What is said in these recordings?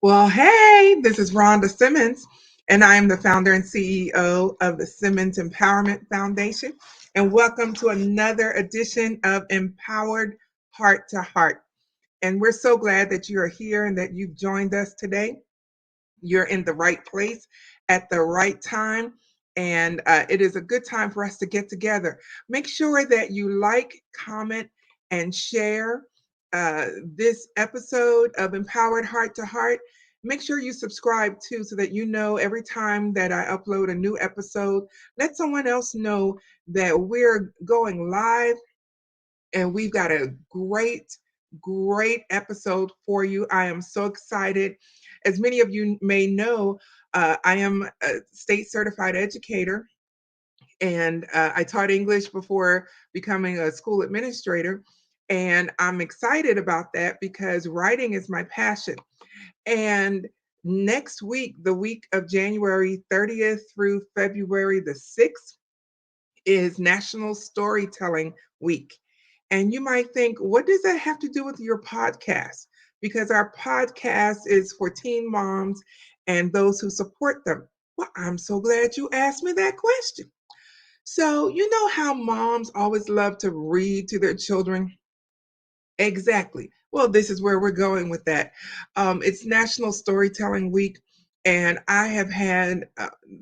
Well, hey, this is Rhonda Simmons, and I am the founder and CEO of the Simmons Empowerment Foundation. And welcome to another edition of Empowered Heart to Heart. And we're so glad that you are here and that you've joined us today. You're in the right place at the right time. And it is a good time for us to get together. Make sure that you like, comment, and share this episode of Empowered Heart to Heart. Make sure you subscribe too so that you know every time that I upload a new episode. Let someone else know that we're going live and we've got a great episode for you. I am so excited. As many of you may know, I am a state certified educator, and I taught English before becoming a school administrator. And I'm excited about that because writing is my passion. And next week, the week of January 30th through February the 6th, is National Storytelling Week. And you might think, what does that have to do with your podcast? Because our podcast is for teen moms and those who support them. Well, I'm so glad you asked me that question. So, you know how moms always love to read to their children? Exactly. Well, this is where we're going with that. It's National Storytelling Week, and I have had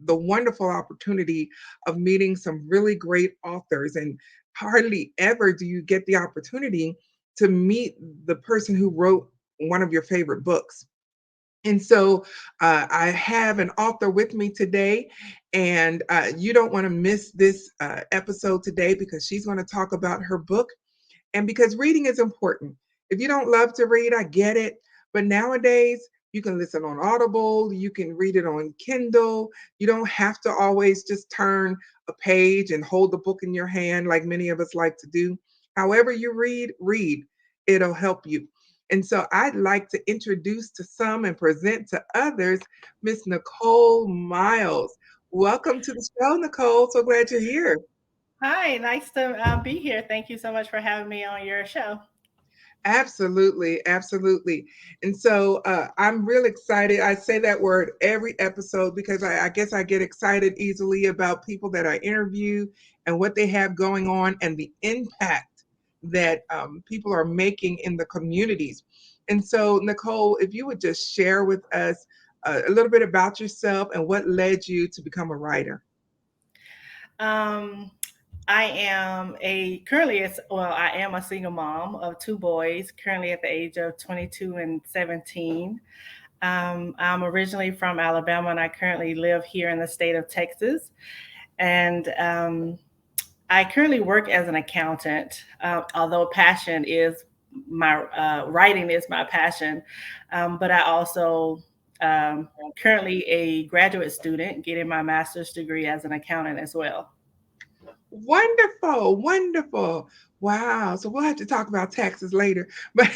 the wonderful opportunity of meeting some really great authors. And hardly ever do you get the opportunity to meet the person who wrote one of your favorite books. And so I have an author with me today, and you don't want to miss this episode today because she's going to talk about her book and because reading is important. If you don't love to read, I get it. But nowadays, you can listen on Audible, you can read it on Kindle. You don't have to always just turn a page and hold the book in your hand like many of us like to do. However, you read, it'll help you. And so I'd like to introduce to some and present to others Miss Nicole Miles. Welcome to the show, Nicole. So glad you're here. Hi, nice to be here. Thank you so much for having me on your show. Absolutely, absolutely. And so I'm real excited. I say that word every episode because I guess I get excited easily about people that I interview and what they have going on and the impact that people are making in the communities. And so, Nicole, if you would just share with us a little bit about yourself and what led you to become a writer. Um, I am a currently it's well, I am a single mom of two boys, currently at the age of 22 and 17. I'm originally from Alabama and I currently live here in the state of Texas. And I currently work as an accountant, although passion is my writing is my passion. But I also currently a graduate student getting my master's degree as an accountant as well. Wonderful, wonderful. Wow. So we'll have to talk about taxes later. But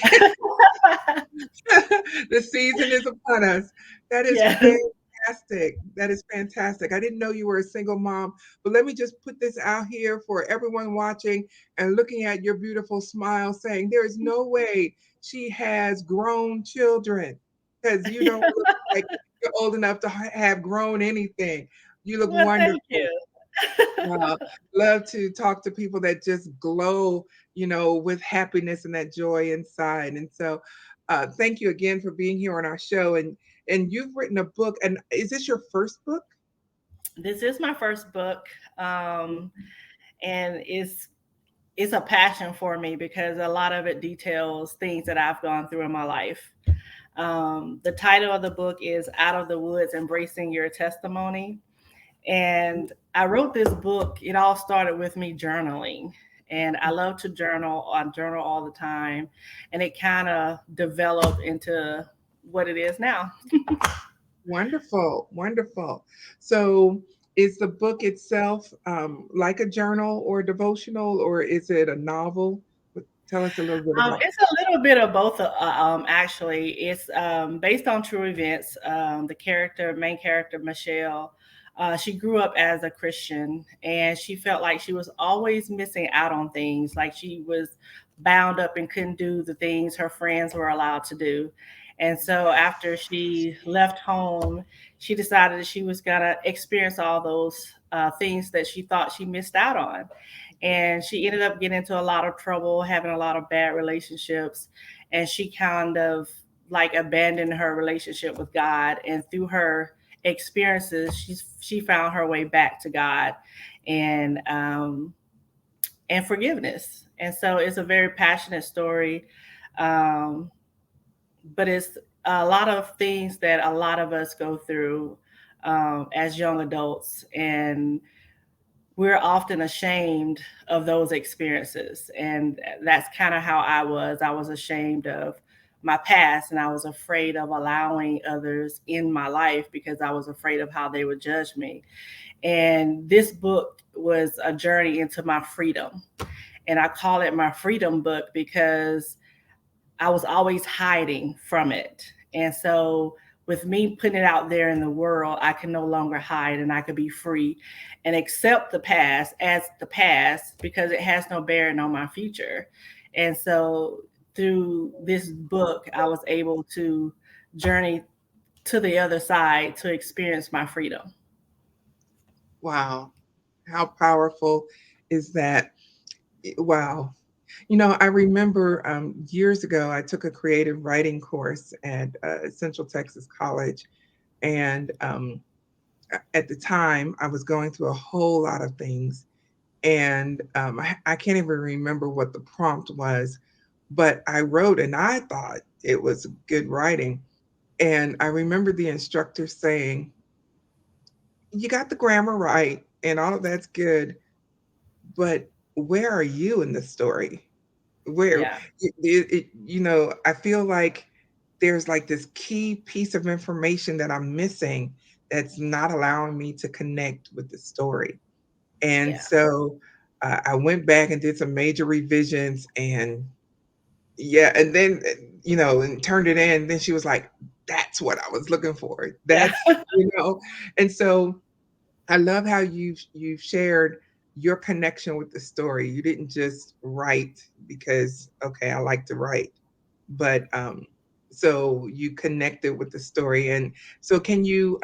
the season is upon us. That is Yes. fantastic. That is fantastic. I didn't know you were a single mom, but let me just put this out here for everyone watching and looking at your beautiful smile, saying there is no way she has grown children because you don't look like you're old enough to have grown anything. You look Well, thank wonderful. you. Love to talk to people that just glow, with happiness and that joy inside. And so, thank you again for being here on our show. And you've written a book. And is this your first book? This is my first book, and it's a passion for me because a lot of it details things that I've gone through in my life. The title of the book is Out of the Woods Embracing Your Testimony. And I wrote this book, it all started with me journaling. And I love to journal, I journal all the time. And it kind of developed into what it is now. Wonderful, wonderful. So, is the book itself like a journal or devotional, or is it a novel? Tell us a little bit about. It's a little bit of both. Actually, it's based on true events. Main character Michelle, she grew up as a Christian, and she felt like she was always missing out on things. Like she was bound up and couldn't do the things her friends were allowed to do. And so after she left home, she decided that she was going to experience all those things that she thought she missed out on. And she ended up getting into a lot of trouble, having a lot of bad relationships. And she kind of like abandoned her relationship with God. And through her experiences, she found her way back to God and and forgiveness. And so it's a very passionate story. Um, but it's a lot of things that a lot of us go through as young adults, and we're often ashamed of those experiences. And that's kind of how I was. I was ashamed of my past, and I was afraid of allowing others in my life because I was afraid of how they would judge me. And this book was a journey into my freedom. And I call it my freedom book because I was always hiding from it. And so with me putting it out there in the world, I can no longer hide and I could be free and accept the past as the past because it has no bearing on my future. And so through this book, I was able to journey to the other side to experience my freedom. Wow. How powerful is that? Wow. I remember years ago, I took a creative writing course at Central Texas College. And at the time, I was going through a whole lot of things. And I can't even remember what the prompt was, but I wrote and I thought it was good writing. And I remember the instructor saying, "You got the grammar right and all of that's good, but where are you in the story? Where Yeah. I feel like there's like this key piece of information that I'm missing that's not allowing me to connect with the story." And Yeah. so I went back and did some major revisions, and yeah, and then and turned it in. Then she was like, "That's what I was looking for. Yeah. That's you know." And so I love how you've shared your connection with the story. You didn't just write because, okay, I like to write, but so you connected with the story. And so can you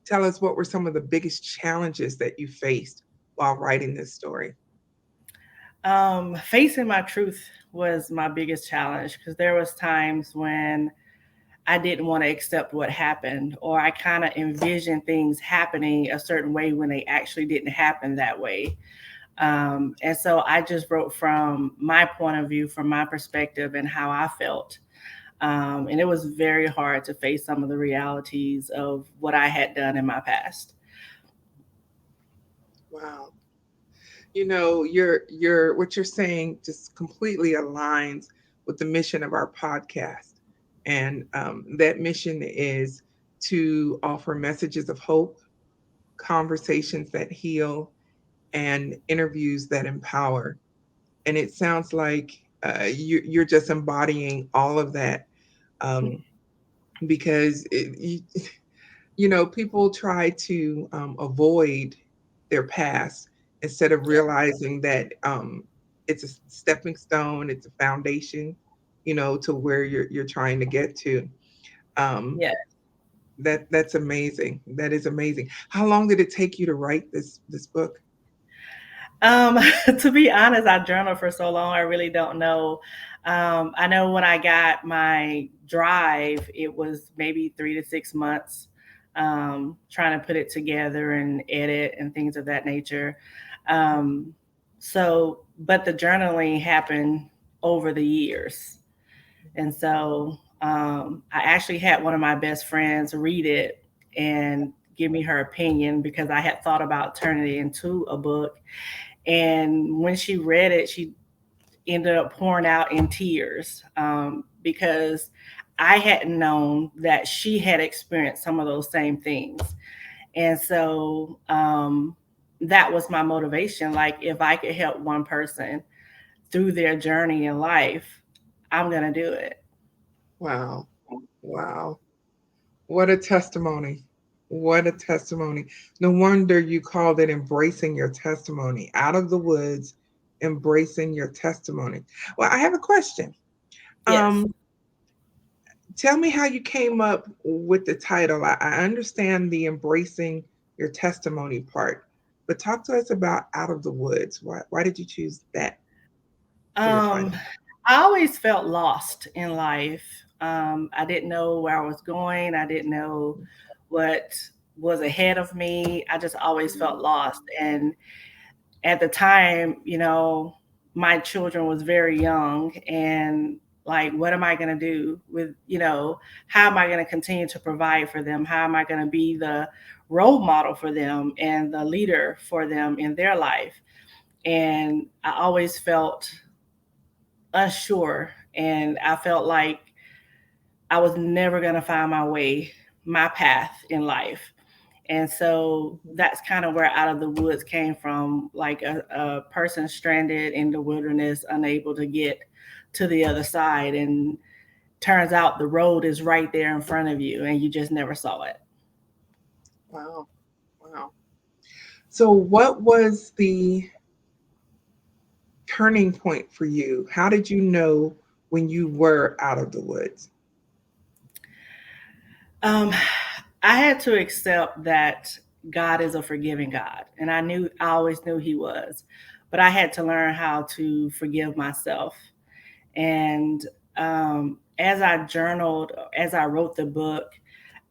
tell us what were some of the biggest challenges that you faced while writing this story? Facing my truth was my biggest challenge because there was times when I didn't want to accept what happened, or I kind of envisioned things happening a certain way when they actually didn't happen that way. And so I just wrote from my point of view, from my perspective, and how I felt. And it was very hard to face some of the realities of what I had done in my past. Wow. Your what you're saying just completely aligns with the mission of our podcast. And that mission is to offer messages of hope, conversations that heal, and interviews that empower. And it sounds like you're just embodying all of that, um, because people try to avoid their past instead of Yeah. realizing that it's a stepping stone, it's a foundation, to where you're trying to get to. Um, Yeah. that's amazing. That is amazing. How long did it take you to write this book? Um, to be honest, I journaled for so long, I really don't know. I know when I got my drive, it was maybe 3 to 6 months trying to put it together and edit and things of that nature. Um, but the journaling happened over the years. And so I actually had one of my best friends read it and give me her opinion because I had thought about turning it into a book. And when she read it, she ended up pouring out in tears because I hadn't known that she had experienced some of those same things. And so that was my motivation. Like, if I could help one person through their journey in life, I'm going to do it. Wow. Wow. What a testimony. What a testimony. No wonder you called it embracing your testimony. Out of the woods, embracing your testimony. Well, I have a question. Yes. Um, Tell me how you came up with the title. I understand the embracing your testimony part, but talk to us about Out of the Woods. Why did you choose that for the Um, title? I always felt lost in life. I didn't know where I was going. I didn't know what was ahead of me. I just always felt lost. And at the time, my children was very young, and like, what am I going to do with, how am I going to continue to provide for them? How am I going to be the role model for them and the leader for them in their life? And I always felt unsure, and I felt like I was never going to find my path in life. And so that's kind of where Out of the Woods came from, like a person stranded in the wilderness, unable to get to the other side. And turns out the road is right there in front of you, and you just never saw it. Wow. Wow. So, what was the turning point for you? How did you know when you were out of the woods? Um, I had to accept that God is a forgiving God, and I always knew He was, but I had to learn how to forgive myself. And as I journaled, as I wrote the book,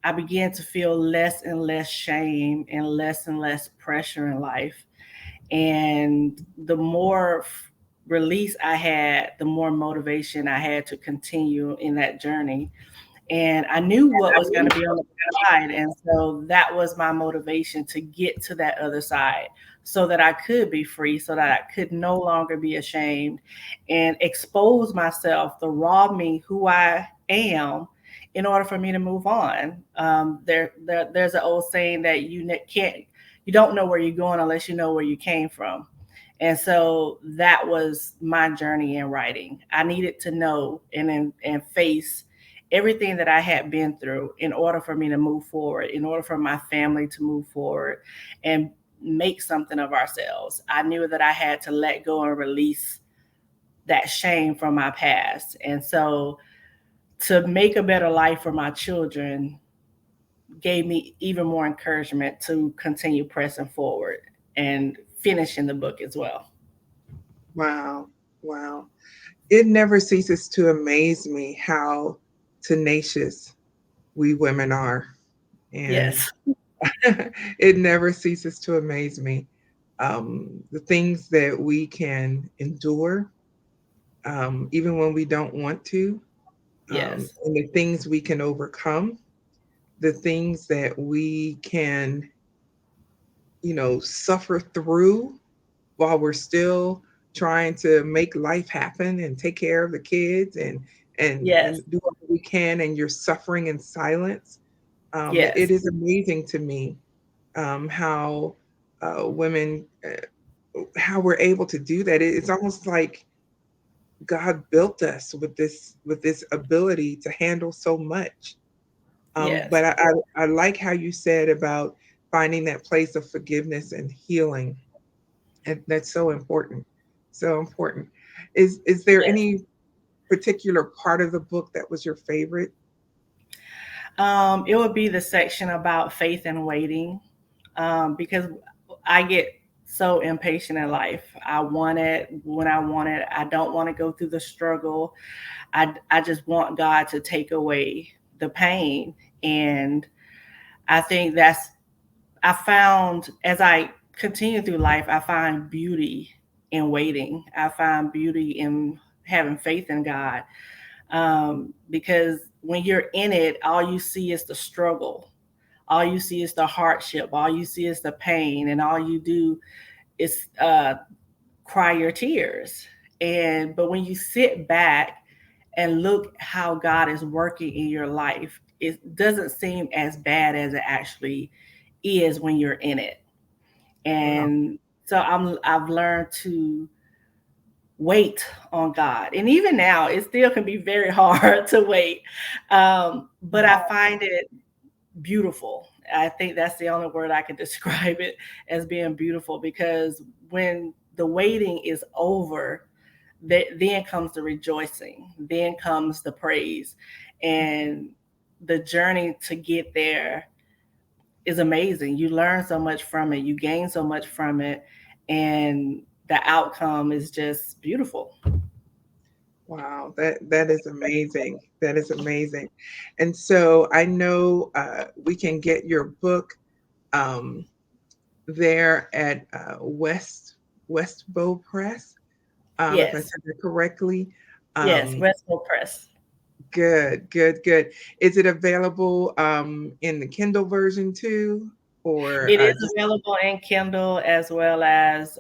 I began to feel less and less shame and less pressure in life. And the more release I had, the more motivation I had to continue in that journey. And I knew what was going to be on the other side. And so that was my motivation to get to that other side so that I could be free, so that I could no longer be ashamed and expose myself, the raw me, who I am, in order for me to move on. There's an old saying that you don't know where you're going unless you know where you came from. And so that was my journey in writing. I needed to know and face everything that I had been through in order for me to move forward, in order for my family to move forward and make something of ourselves. I knew that I had to let go and release that shame from my past. And so to make a better life for my children gave me even more encouragement to continue pressing forward and finishing the book as well. Wow. Wow. It never ceases to amaze me how tenacious we women are. And Yes. it never ceases to amaze me. The things that we can endure, even when we don't want to, Yes. and the things we can overcome, the things that we can, suffer through while we're still trying to make life happen and take care of the kids and Yes. do what we can, and you're suffering in silence. It Yes. is amazing to me how women how we're able to do that. It's almost like God built us with this ability to handle so much. Yes. But I like how you said about finding that place of forgiveness and healing, and that's so important, so important. Is there Yes. any particular part of the book that was your favorite? It would be the section about faith and waiting, because I get so impatient in life. I want it when I want it. I don't want to go through the struggle. I just want God to take away the pain. And I think I found as I continue through life, I find beauty in waiting. I find beauty in having faith in God, because when you're in it, all you see is the struggle, all you see is the hardship, all you see is the pain, and all you do is cry your tears. And but when you sit back and look how God is working in your life, it doesn't seem as bad as it actually is when you're in it. Wow. And so I've learned to wait on God. And even now, it still can be very hard to wait. But I find it beautiful. I think that's the only word I can describe it as being beautiful, because when the waiting is over, then comes the rejoicing, then comes the praise. and the journey to get there is amazing. You learn so much from it, you gain so much from it, and the outcome is just beautiful. Wow, that is amazing. That is amazing. And so I know we can get your book um, there at Westbow Press, if I Yes, said that correctly. yes, Um, Westfield Press. Good, good, good. Is it available in the Kindle version too, or It is just available in Kindle as well as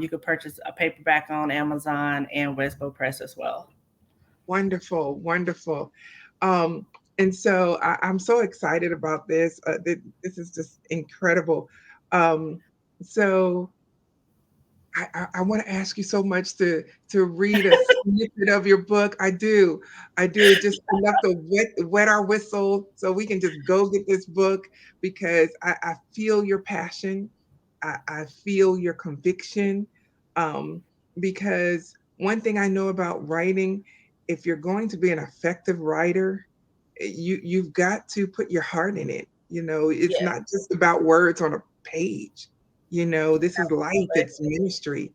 you could purchase a paperback on Amazon and Westbow Press as well. wonderful, wonderful? Um, and so I'm so excited about this. This is just incredible. Um, so I want to ask you so much to read a snippet of your book. I do. Just enough to wet our whistle so we can just go get this book because I feel your passion. I feel your conviction. Um, because one thing I know about writing, if you're going to be an effective writer, you've got to put your heart in it. You know, it's Yes, not just about words on a page. You know, this is life, absolutely. it's ministry.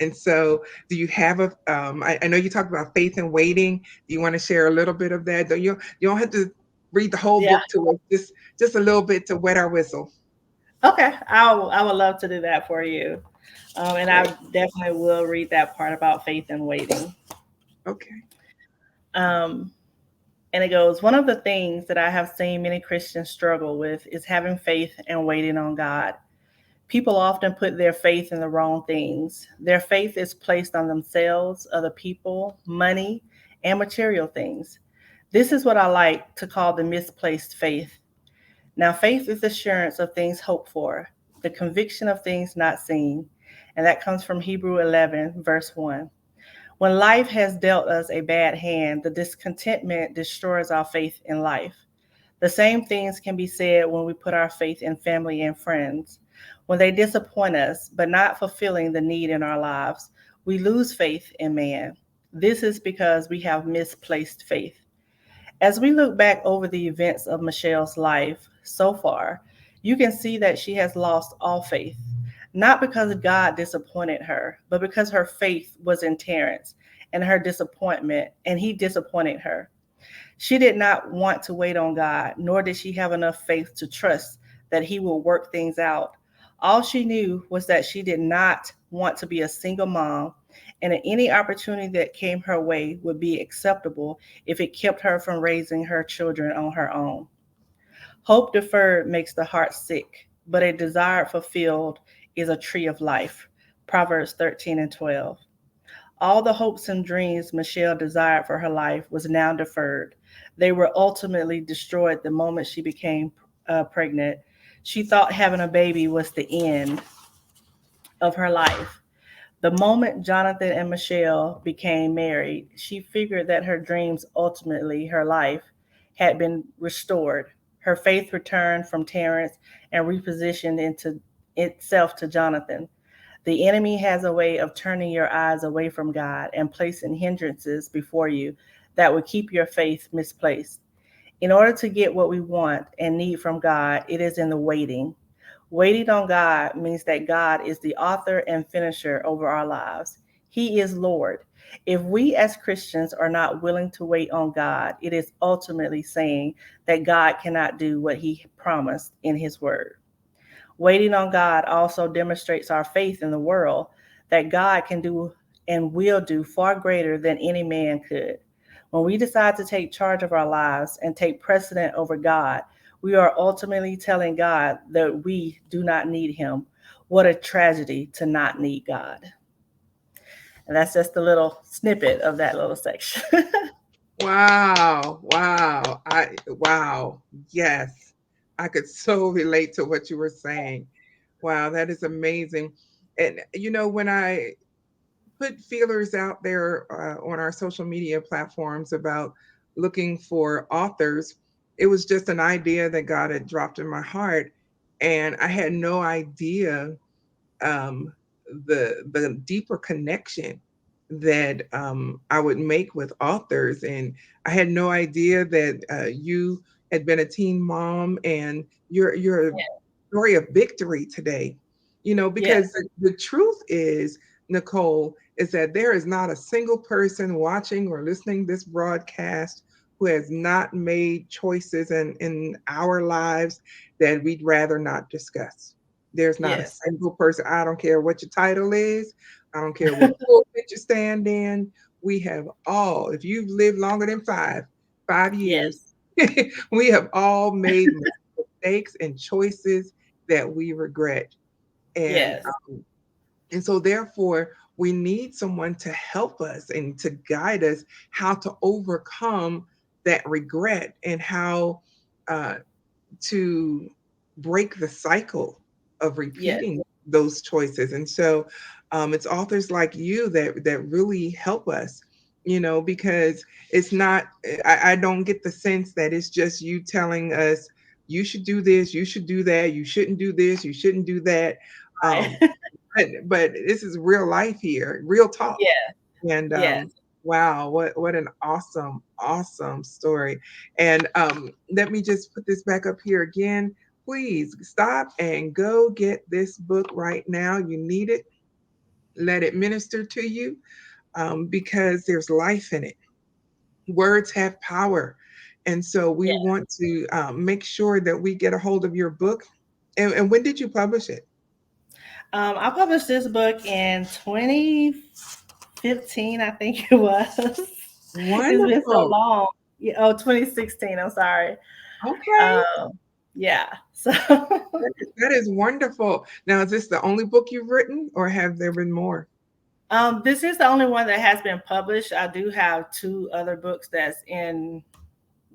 And so, do you have a? I know you talked about faith and waiting. Do you want to share a little bit of that? You don't have to read the whole Yeah. book to us. Just a little bit to wet our whistle. Okay. I would love to do that for you. And I Great. definitely will read that part about faith and waiting. Okay. Um, and it goes, one of the things that I have seen many Christians struggle with is having faith and waiting on God. People often put their faith in the wrong things. Their faith is placed on themselves, other people, money, and material things. This is what I like to call the misplaced faith. Now, faith is assurance of things hoped for, the conviction of things not seen. And that comes from Hebrew 11, verse 1. When life has dealt us a bad hand, the discontentment destroys our faith in life. The same things can be said when we put our faith in family and friends. When they disappoint us, but not fulfilling the need in our lives, we lose faith in man. This is because we have misplaced faith. As we look back over the events of Michelle's life so far, you can see that she has lost all faith, not because God disappointed her, but because her faith was in Terrence and her disappointment, and he disappointed her. She did not want to wait on God, nor did she have enough faith to trust that he will work things out. All she knew was that she did not want to be a single mom, and any opportunity that came her way would be acceptable if it kept her from raising her children on her own. Hope deferred makes the heart sick, but a desire fulfilled is a tree of life. Proverbs 13 and 12. All the hopes and dreams Michelle desired for her life was now deferred. They were ultimately destroyed the moment she became pregnant. She thought having a baby was the end of her life. The moment Jonathan and Michelle became married, she figured that her dreams, ultimately her life, had been restored. Her faith returned from Terrence and repositioned into itself to Jonathan. The enemy has a way of turning your eyes away from God and placing hindrances before you that would keep your faith misplaced. In order to get what we want and need from God, it is in the waiting. Waiting on God means that God is the author and finisher over our lives. He is Lord. If we as Christians are not willing to wait on God, it is ultimately saying that God cannot do what he promised in his word. Waiting on God also demonstrates our faith in the world that God can do and will do far greater than any man could. When we decide to take charge of our lives and take precedent over God, we are ultimately telling God that we do not need him. What a tragedy to not need God. And that's just a little snippet of that little section. Wow, wow. Wow. Yes. I could so relate to what you were saying. Wow, that is amazing. And when I put feelers out there on our social media platforms about looking for authors, it was just an idea that God had dropped in my heart, and I had no idea um, the deeper connection that I would make with authors. And I had no idea that you had been a teen mom, and you're a story of victory today. Yes. Because the truth is, Nicole, is that there is not a single person watching or listening this broadcast who has not made choices in our lives that we'd rather not discuss. There's not a Yes. single person. I don't care what your title is. I don't care what pulpit you stand in. We have all, if you've lived longer than five years, Yes. we have all made mistakes and choices that we regret. And Yes. and so therefore we need someone to help us and to guide us how to overcome that regret, and how uh, to break the cycle of Yes. repeating those choices. And so it's authors like you that really help us, because it's not, I don't get the sense that it's just you telling us you should do this, you should do that, you shouldn't do this, you shouldn't do that. Right. um, but this is real life here, real talk. Yes. And Yes. wow, what an awesome story. And let me just put this back up here again. Please stop and go get this book right now. You need it. Let it minister to you, because there's life in it. Words have power. And so we Yes. want to make sure that we get a hold of your book. And when did you publish it? I published this book in 2015, I think it was. It's been so Wonderful. long. Yeah, oh, 2016. I'm sorry. Okay. Um, yeah. So That is wonderful. Now, is this the only book you've written, or have there been more? this is the only one that has been published. I do have two other books that's in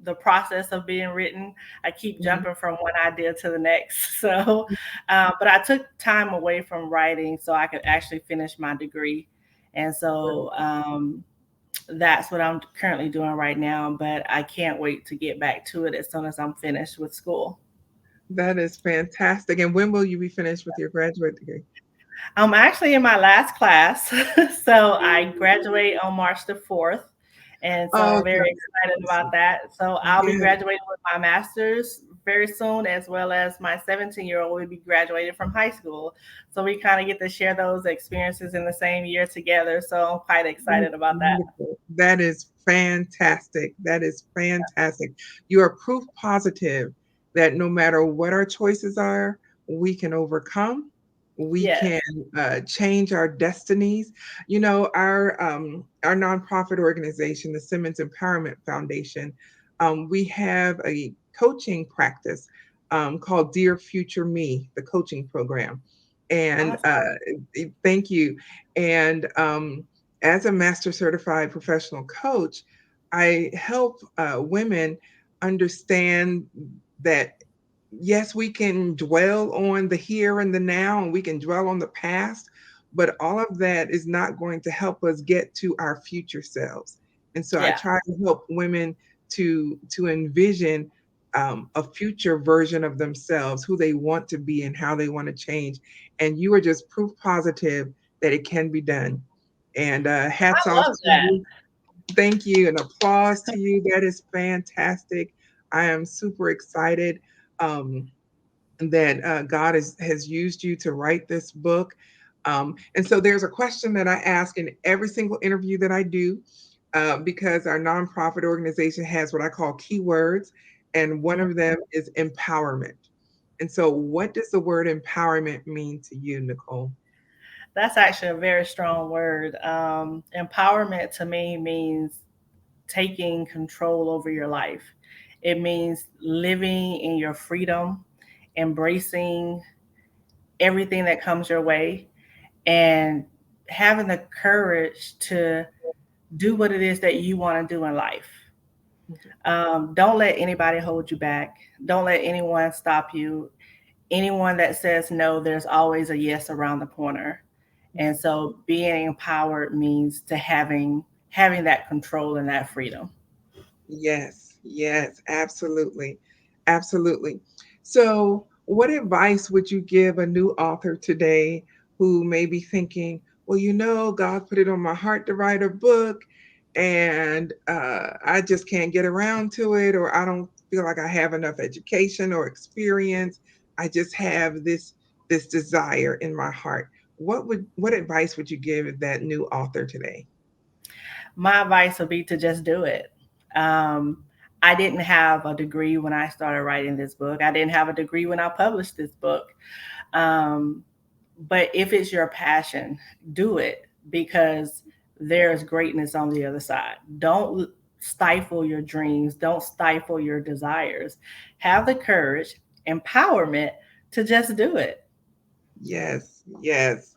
the process of being written. I keep Mhm. jumping from one idea to the next. So, but I took time away from writing so I could actually finish my degree. And so that's what I'm currently doing right now. But I can't wait to get back to it as soon as I'm finished with school. That is fantastic. And when will you be finished with your graduate degree? I'm actually in my last class. So I graduate on March the 4th. And so Oh, I'm very excited about congratulations. that. So I'll be Yes, graduating with my master's very soon, as well as my 17-year-old will be graduated from high school. So we kind of get to share those experiences in the same year together. So I'm quite that's excited about that. wonderful. That is fantastic. That is fantastic. You are proof positive that no matter what our choices are, we can overcome. We Yes. can change our destinies. Our nonprofit organization, the Simmons Empowerment Foundation, we have a coaching practice called Dear Future Me, the coaching program. And Awesome. thank you. And as a master certified professional coach, I help women understand that yes, we can dwell on the here and the now, and we can dwell on the past, but all of that is not going to help us get to our future selves. And so I Yeah. try to help women to envision a future version of themselves, who they want to be and how they want to change. And you are just proof positive that it can be done. And hats I off love to that. you. Thank you, and applause to you. That is fantastic. I am super excited. Um, that God has used you to write this book. And so there's a question that I ask in every single interview that I do, because our nonprofit organization has what I call keywords, and one Mhm. of them is empowerment. And so, what does the word empowerment mean to you, Nicole? That's actually a very strong word. Empowerment to me means taking control over your life. It means living in your freedom, embracing everything that comes your way, and having the courage to do what it is that you want to do in life. Don't let anybody hold you back. Don't let anyone stop you. Anyone that says no, there's always a yes around the corner. And so being empowered means to having that control and that freedom. Yes, absolutely. Absolutely. So, what advice would you give a new author today who may be thinking, well, God put it on my heart to write a book, and I just can't get around to it, or I don't feel like I have enough education or experience. I just have this desire in my heart. What advice would you give that new author today? My advice would be to just do it. Um, I didn't have a degree when I started writing this book. I didn't have a degree when I published this book. Um, but if it's your passion, do it because there's greatness on the other side. Don't stifle your dreams, don't stifle your desires. Have the courage, empowerment to just do it. Yes, yes,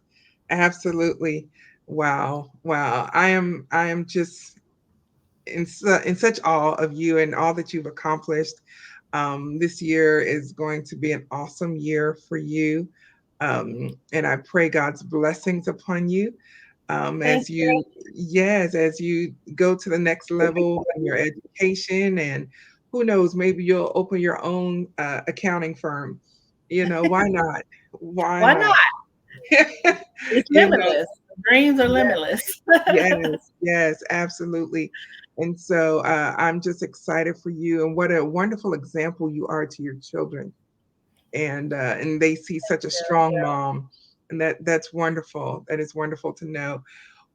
absolutely. Wow, wow. I am just in such awe of you and all that you've accomplished. This year is going to be an awesome year for you. And I pray God's blessings upon you Thank as you, yes, as you go to the next level in your education. And who knows, maybe you'll open your own accounting firm. Why not? Why Why not? not? It's you know, limitless. Dreams are limitless. Yes, yes, absolutely. And so I'm just excited for you, and what a wonderful example you are to your children. And they see such a strong mom, and that's wonderful. That is wonderful to know.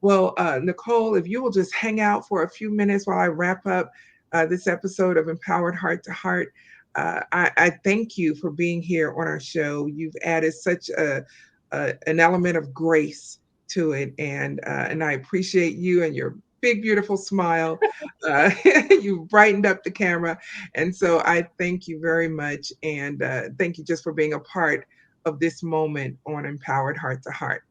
Well, Nicole, if you will just hang out for a few minutes while I wrap up this episode of Empowered Heart to Heart. I thank you for being here on our show. You've added such an element of grace to it, and I appreciate you and your big, beautiful smile. Uh, you brightened up the camera, and so I thank you very much, and thank you just for being a part of this moment on Empowered Heart to Heart.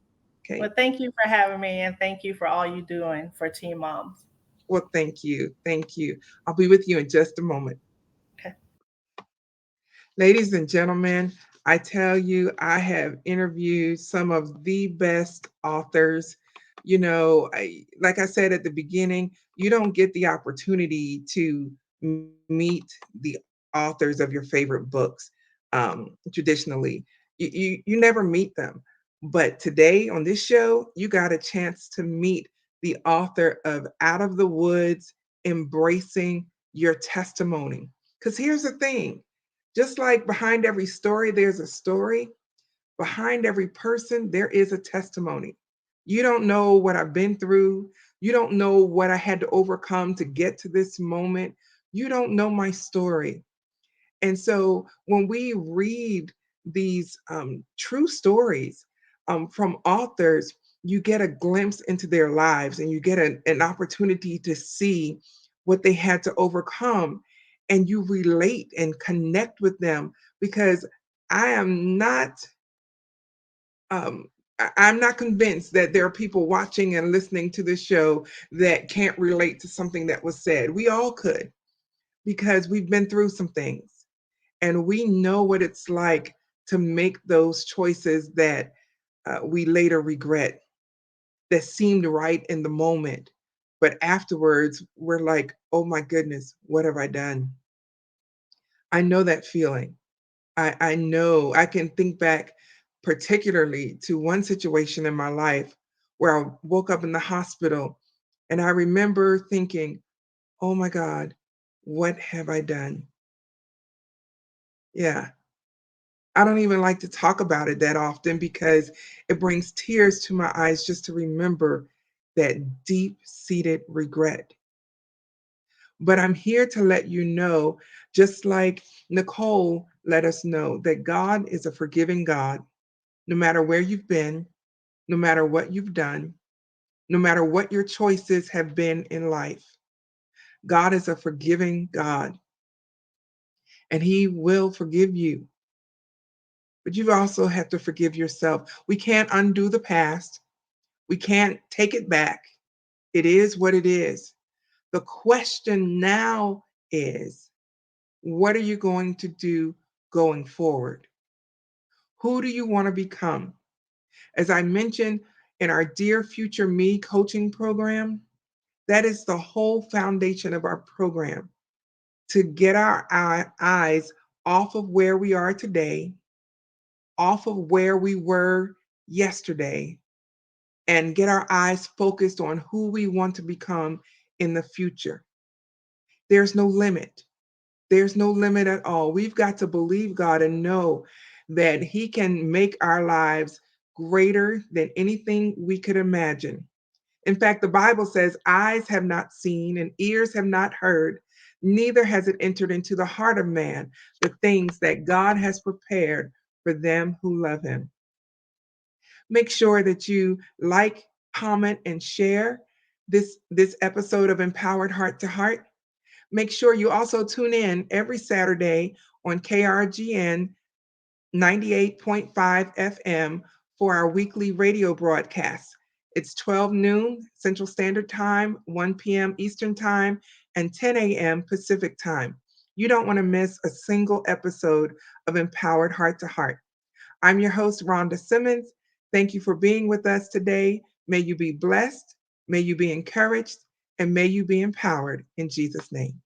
Okay. Well, thank you for having me and thank you for all you're doing for Teen Moms. Well, thank you. Thank you. I'll be with you in just a moment. Okay. Ladies and gentlemen, I tell you, I have interviewed some of the best authors. Like I said at the beginning, you don't get the opportunity to meet the authors of your favorite books traditionally. You never meet them. But today on this show, you got a chance to meet the author of Out of the Woods, Embracing Your Testimony. Because here's the thing, just like behind every story, there's a story, behind every person, there is a testimony. You don't know what I've been through. You don't know what I had to overcome to get to this moment. You don't know my story. And so when we read these true stories from authors, you get a glimpse into their lives and you get an opportunity to see what they had to overcome. And you relate and connect with them because I am not. I'm not convinced that there are people watching and listening to this show that can't relate to something that was said. We all could because we've been through some things and we know what it's like to make those choices that we later regret, that seemed right in the moment. But afterwards, we're like, oh my goodness, what have I done? I know that feeling. I know I can think back particularly to one situation in my life where I woke up in the hospital and I remember thinking, oh my God, what have I done? Yeah, I don't even like to talk about it that often because it brings tears to my eyes just to remember that deep seated regret. But I'm here to let you know, just like Nicole let us know, that God is a forgiving God, no matter where you've been, no matter what you've done, no matter what your choices have been in life. God is a forgiving God, and He will forgive you. But you also have to forgive yourself. We can't undo the past. We can't take it back. It is what it is. The question now is, what are you going to do going forward? Who do you want to become? As I mentioned in our Dear Future Me coaching program, that is the whole foundation of our program, to get our eyes off of where we are today, off of where we were yesterday, and get our eyes focused on who we want to become in the future. There's no limit. There's no limit at all. We've got to believe God and know that He can make our lives greater than anything we could imagine. In fact, the Bible says, eyes have not seen and ears have not heard, neither has it entered into the heart of man the things that God has prepared for them who love Him. Make sure that you like, comment, and share this episode of Empowered Heart to Heart. Make sure you also tune in every Saturday on KRGN 98.5 FM for our weekly radio broadcasts. It's 12 noon Central Standard Time, 1 p.m. Eastern Time, and 10 a.m. Pacific Time. You don't want to miss a single episode of Empowered Heart to Heart. I'm your host, Rhonda Simmons. Thank you for being with us today. May you be blessed, may you be encouraged, and may you be empowered in Jesus' name.